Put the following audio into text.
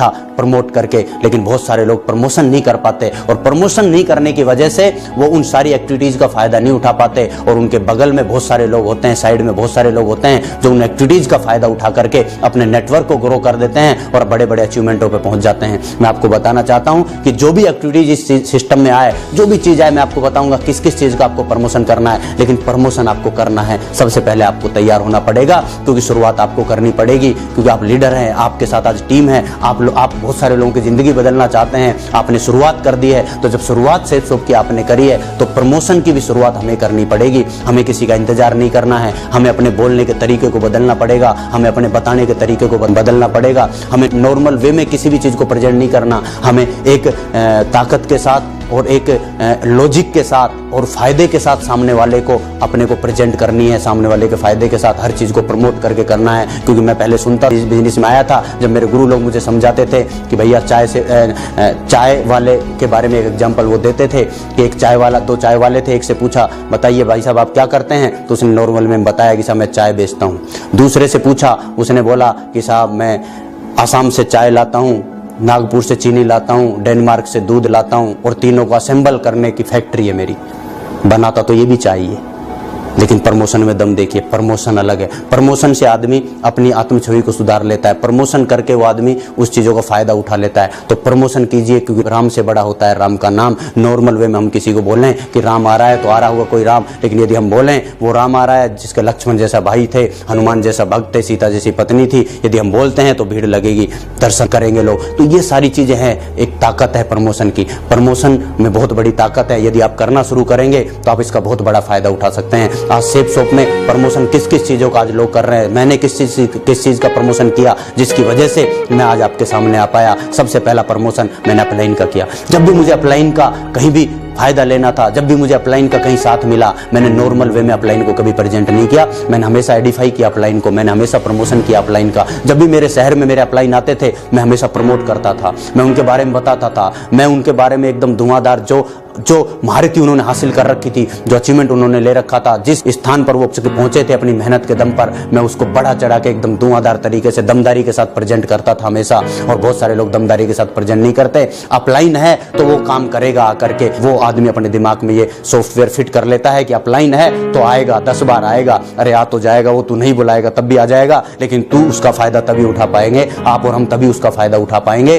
Promote करके, लेकिन बहुत सारे लोग प्रमोशन नहीं कर पाते और प्रमोशन नहीं करने की वजह से वो उन सारी एक्टिविटीज का फायदा नहीं उठा पाते और उनके बगल में बहुत सारे लोग होते हैं, साइड में बहुत सारे लोग होते हैं जो उन एक्टिविटीज का फायदा उठा करके अपने नेटवर्क को ग्रो कर देते हैं और बड़े बड़े अचीवमेंटों पे पहुंच जाते हैं। मैं आपको बताना चाहता हूं कि जो भी एक्टिविटीज इस सिस्टम में आए, जो भी चीज आए, मैं आपको बताऊंगा किस किस चीज का आपको प्रमोशन करना है, लेकिन प्रमोशन आपको करना है सबसे पहले आपको तैयार होना पड़ेगा, क्योंकि शुरुआत आपको करनी पड़ेगी, क्योंकि आप लीडर हैं, आपके साथ आज टीम है, आप बहुत सारे लोगों की जिंदगी बदलना चाहते हैं, आपने शुरुआत कर दी है। तो जब शुरुआत सेफ शॉप की आपने करी है तो प्रमोशन की भी शुरुआत हमें करनी पड़ेगी। हमें किसी का इंतजार नहीं करना है, हमें अपने बोलने के तरीके को बदलना पड़ेगा, हमें अपने बताने के तरीके को बदलना पड़ेगा, हमें नॉर्मल वे में किसी भी चीज को प्रेजेंट नहीं करना, हमें एक ताकत के साथ और एक लॉजिक के साथ और फायदे के साथ सामने वाले को अपने को प्रेजेंट करनी है, सामने वाले के फायदे के साथ हर चीज को प्रमोट करके करना है। क्योंकि मैं पहले सुनता इस बिजनेस में आया था, जब मेरे गुरु लोग मुझे समझाते थे कि भैया चाय वाले के बारे में एक एग्जांपल वो देते थे कि एक चाय वाला, दो चाय वाले थे, एक से पूछा बताइए भाई साहब आप क्या करते हैं, तो उसने नॉर्मल में बताया कि साहब मैं चाय बेचता हूँ। दूसरे से पूछा, उसने बोला कि साहब मैं आसाम से चाय लाता हूँ, नागपुर से चीनी लाता हूँ, डेनमार्क से दूध लाता हूँ और तीनों को असेंबल करने की फैक्ट्री है मेरी। बनाता तो ये भी चाहिए, लेकिन प्रमोशन में दम देखिए, प्रमोशन अलग है। प्रमोशन से आदमी अपनी आत्म छवि को सुधार लेता है, प्रमोशन करके वो आदमी उस चीज़ों का फायदा उठा लेता है। तो प्रमोशन कीजिए, क्योंकि राम से बड़ा होता है राम का नाम। नॉर्मल वे में हम किसी को बोलें कि राम आ रहा है तो आ रहा हुआ कोई राम, लेकिन यदि हम बोलें वो राम आ रहा है जिसके लक्ष्मण जैसा भाई थे, हनुमान जैसा भक्त थे, सीता जैसी पत्नी थी, यदि हम बोलते हैं तो भीड़ लगेगी, दर्शन करेंगे लोग। तो ये सारी चीज़ें हैं, एक ताकत है प्रमोशन की। प्रमोशन में बहुत बड़ी ताकत है, यदि आप करना शुरू करेंगे तो आप इसका बहुत बड़ा फायदा उठा सकते हैं। आज सेफ शॉप में प्रमोशन किस किस चीजों का आज लोग कर रहे हैं, मैंने किस चीज का प्रमोशन किया जिसकी वजह से मैं आज आपके सामने आ पाया। सबसे पहला प्रमोशन मैंने अपलाइन का किया। जब भी मुझे अपलाइन का कहीं भी फायदा लेना था, जब भी मुझे अपलाइन का कहीं साथ मिला, मैंने नॉर्मल वे में अपलाइन को कभी प्रेजेंट नहीं किया, मैंने हमेशा एडिफाई किया अपलाइन को, मैंने हमेशा प्रमोशन किया अपलाइन का। जब भी मेरे शहर में मेरे अपलाइन आते थे मैं हमेशा प्रमोट करता था, मैं उनके बारे में बताता था, मैं उनके बारे में एकदम धुआंधार जो महारती उन्होंने हासिल कर रखी थी, जो अचीवमेंट उन्होंने ले रखा था, जिस स्थान पर वो पहुंचे थे अपनी मेहनत के दम पर, मैं उसको बढ़ा चढ़ा के एकदम धुआंधार तरीके से दमदारी के साथ प्रेजेंट करता था हमेशा। और बहुत सारे लोग दमदारी के साथ प्रेजेंट नहीं करते। अपलाइन है तो वो काम करेगा आकर के, वो आदमी अपने दिमाग में ये सॉफ्टवेयर फिट कर लेता है कि अपलाइन है तो आएगा, 10 बार आएगा, अरे आ तो जाएगा, वो तू नहीं बुलाएगा तब भी आ जाएगा, लेकिन तू उसका फायदा तभी उठा पाएंगे, आप और हम तभी उसका फायदा उठा पाएंगे।